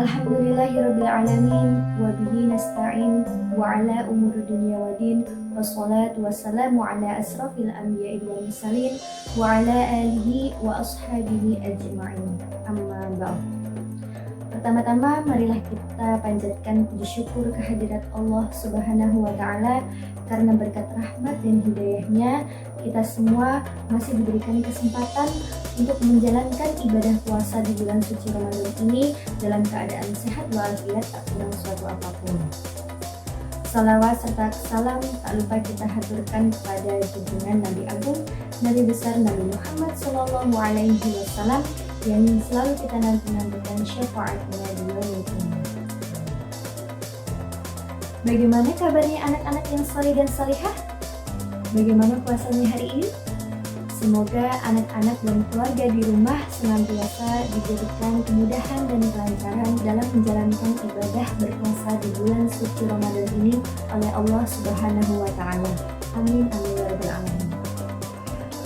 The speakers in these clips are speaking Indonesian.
Alhamdulillahirabbil alamin wa bihi nasta'in wa ala umuri dunya waddin wassalatu wassalamu ala asrofil anbiya'i wal mursalin wa ala alihi wa ashabihi ajma'in. Amma ba'd. Pertama-tama marilah kita panjatkan puji syukur kehadirat Allah Subhanahu wa taala karena berkat rahmat dan hidayahnya kita semua masih diberikan kesempatan untuk menjalankan ibadah puasa di bulan suci Ramadan ini dalam keadaan sehat walafiat tak kurang suatu apapun. Salawat serta salam tak lupa kita haturkan kepada junjungan Nabi Agung, Nabi besar Nabi Muhammad Sallallahu Alaihi Wasallam yang selalu kita nanti-nantikan syafaatnya di yaumil qiyamah. Bagaimana kabarnya anak-anak yang saleh dan salihah? Bagaimana puasanya hari ini? Semoga anak-anak dan keluarga di rumah senantiasa diberikan kemudahan dan kelancaran dalam menjalankan ibadah berpuasa di bulan suci Ramadan ini oleh Allah Subhanahu wa taala. Amin amin ya rabbal alamin.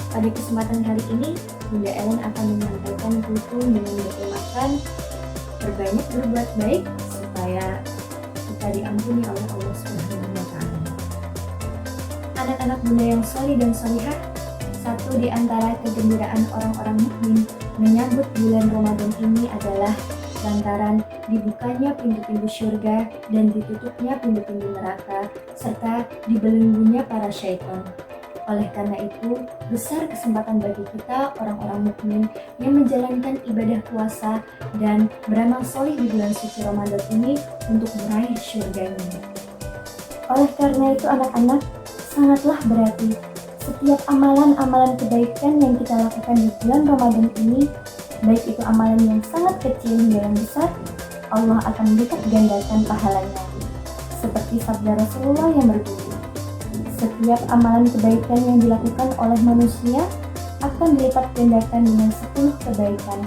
Pada kesempatan kali ini, Bunda Ellen akan menyampaikan rukun dengan bermakan, berbanyak berbuat baik supaya kita diampuni oleh Allah Subhanahu wa taala. Anak-anak Bunda yang sholih dan sholihah, satu di antara kegembiraan orang-orang mukmin menyambut bulan Ramadan ini adalah lantaran dibukanya pintu-pintu surga dan ditutupnya pintu-pintu neraka serta dibelenggunya para syaitan. Oleh karena itu, besar kesempatan bagi kita orang-orang mukmin yang menjalankan ibadah puasa dan beramal solih di bulan suci Ramadan ini untuk meraih surganya. Oleh karena itu anak-anak, sangatlah berarti setiap amalan-amalan kebaikan yang kita lakukan di bulan Ramadan ini, baik itu amalan yang sangat kecil hingga yang besar, Allah akan melipat gandakan pahalanya. Seperti sabda Rasulullah yang berbunyi, setiap amalan kebaikan yang dilakukan oleh manusia akan dilipat gandakan dengan 10 kebaikan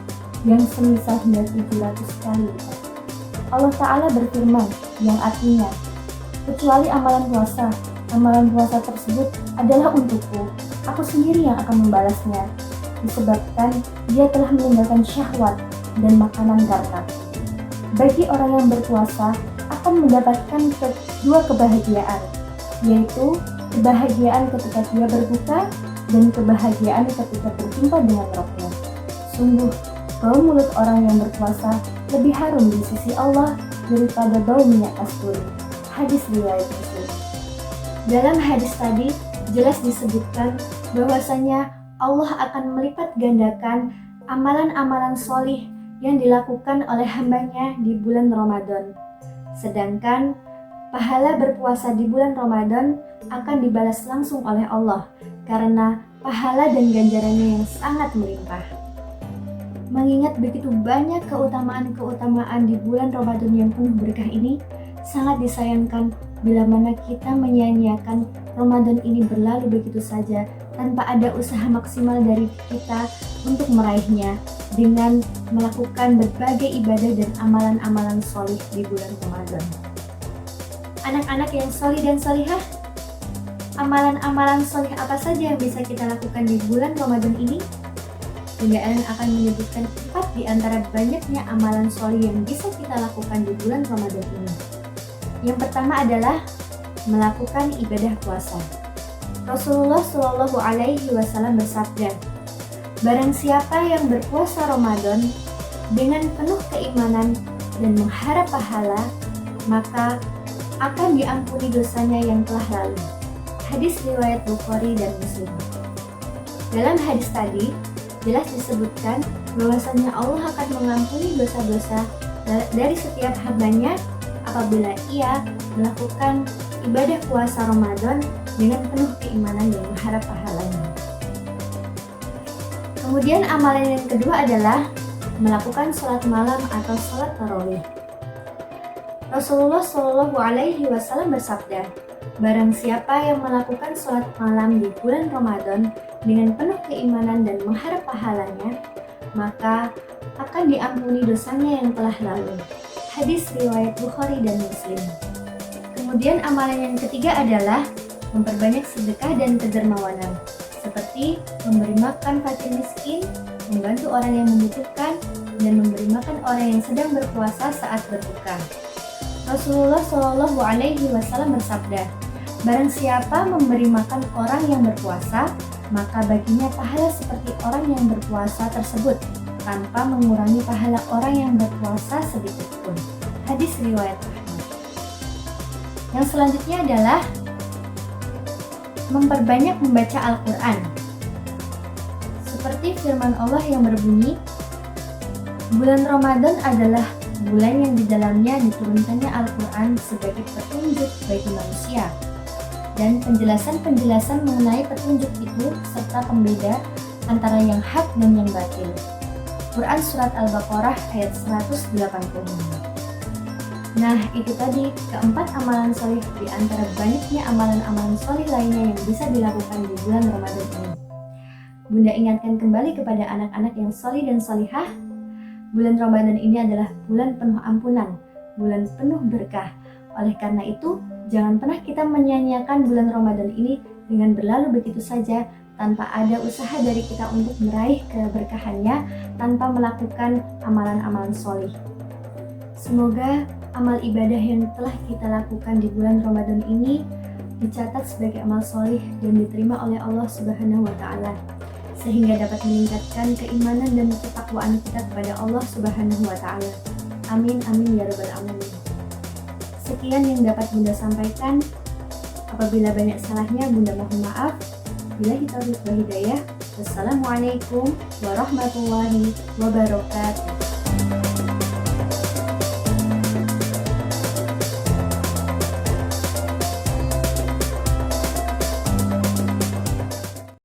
yang semisal hingga 700 kali lipat. Allah Ta'ala berfirman yang artinya, kecuali amalan puasa tersebut adalah untukku, aku sendiri yang akan membalasnya, disebabkan dia telah meninggalkan syahwat dan makanan gartak. Bagi orang yang berpuasa akan mendapatkan dua kebahagiaan, yaitu kebahagiaan ketika dia berbuka dan kebahagiaan ketika berjumpa dengan Rabbnya. Sungguh, bau mulut orang yang berpuasa lebih harum di sisi Allah daripada bau minyak kasturi. Hadis riwayat Muslim. Dalam hadis tadi jelas disebutkan bahwasanya Allah akan melipat gandakan amalan-amalan solih yang dilakukan oleh hambanya di bulan Ramadan. Sedangkan pahala berpuasa di bulan Ramadan akan dibalas langsung oleh Allah karena pahala dan ganjarannya yang sangat melimpah. Mengingat begitu banyak keutamaan-keutamaan di bulan Ramadan yang penuh berkah ini, sangat disayangkan bila mana kita menyia-nyiakan Ramadan ini berlalu begitu saja tanpa ada usaha maksimal dari kita untuk meraihnya dengan melakukan berbagai ibadah dan amalan-amalan solih di bulan Ramadan. Anak-anak yang solih dan solihah, amalan-amalan solih apa saja yang bisa kita lakukan di bulan Ramadan ini? Bunda Ellen akan menyebutkan 4 di antara banyaknya amalan solih yang bisa kita lakukan di bulan Ramadan ini. Yang pertama adalah melakukan ibadah puasa. Rasulullah Shallallahu Alaihi Wasallam bersabda, barang siapa yang berpuasa Ramadan dengan penuh keimanan dan mengharap pahala, maka akan diampuni dosanya yang telah lalu. Hadis riwayat Bukhari dan Muslim. Dalam hadis tadi jelas disebutkan bahwasanya Allah akan mengampuni dosa-dosa dari setiap hambanya apabila ia melakukan ibadah puasa Ramadan dengan penuh keimanan dan mengharap pahalanya. Kemudian amalan yang kedua adalah melakukan sholat malam atau sholat tarawih. Rasulullah Shallallahu Alaihi Wasallam bersabda, barang siapa yang melakukan sholat malam di bulan Ramadan dengan penuh keimanan dan mengharap pahalanya, maka akan diampuni dosanya yang telah lalu. Hadis riwayat Bukhari dan Muslim. Kemudian amalan yang ketiga adalah memperbanyak sedekah dan kedermawanan, seperti memberi makan fakir miskin, membantu orang yang membutuhkan, dan memberi makan orang yang sedang berpuasa saat berbuka. Rasulullah Shallallahu Alaihi Wasallam bersabda, barang siapa memberi makan orang yang berpuasa, maka baginya pahala seperti orang yang berpuasa tersebut, tanpa mengurangi pahala orang yang berpuasa sedikit pun. Hadis riwayat Ahmad. Yang selanjutnya adalah memperbanyak membaca Al-Quran. Seperti firman Allah yang berbunyi, bulan Ramadan adalah bulan yang di dalamnya diturunkannya Al-Quran sebagai petunjuk bagi manusia, dan penjelasan-penjelasan mengenai petunjuk itu serta pembeda antara yang hak dan yang batil. Quran Surat Al-Baqarah ayat 185. Nah, itu tadi keempat amalan solih di antara banyaknya amalan-amalan solih lainnya yang bisa dilakukan di bulan Ramadan ini. Bunda ingatkan kembali kepada anak-anak yang solih dan solihah, bulan Ramadan ini adalah bulan penuh ampunan, bulan penuh berkah. Oleh karena itu, jangan pernah kita menyia-nyiakan bulan Ramadan ini dengan berlalu begitu saja tanpa ada usaha dari kita untuk meraih keberkahannya tanpa melakukan amalan-amalan solih. Semoga amal ibadah yang telah kita lakukan di bulan Ramadan ini dicatat sebagai amal solih dan diterima oleh Allah Subhanahu wa Ta'ala, sehingga dapat meningkatkan keimanan dan ketakwaan kita kepada Allah Subhanahu wa Ta'ala. Amin amin ya rabbal alamin. Sekian yang dapat Bunda sampaikan. Apabila banyak salahnya, Bunda mohon maaf. Billahi taufiq wal hidayah. Wassalamualaikum warahmatullahi wabarakatuh.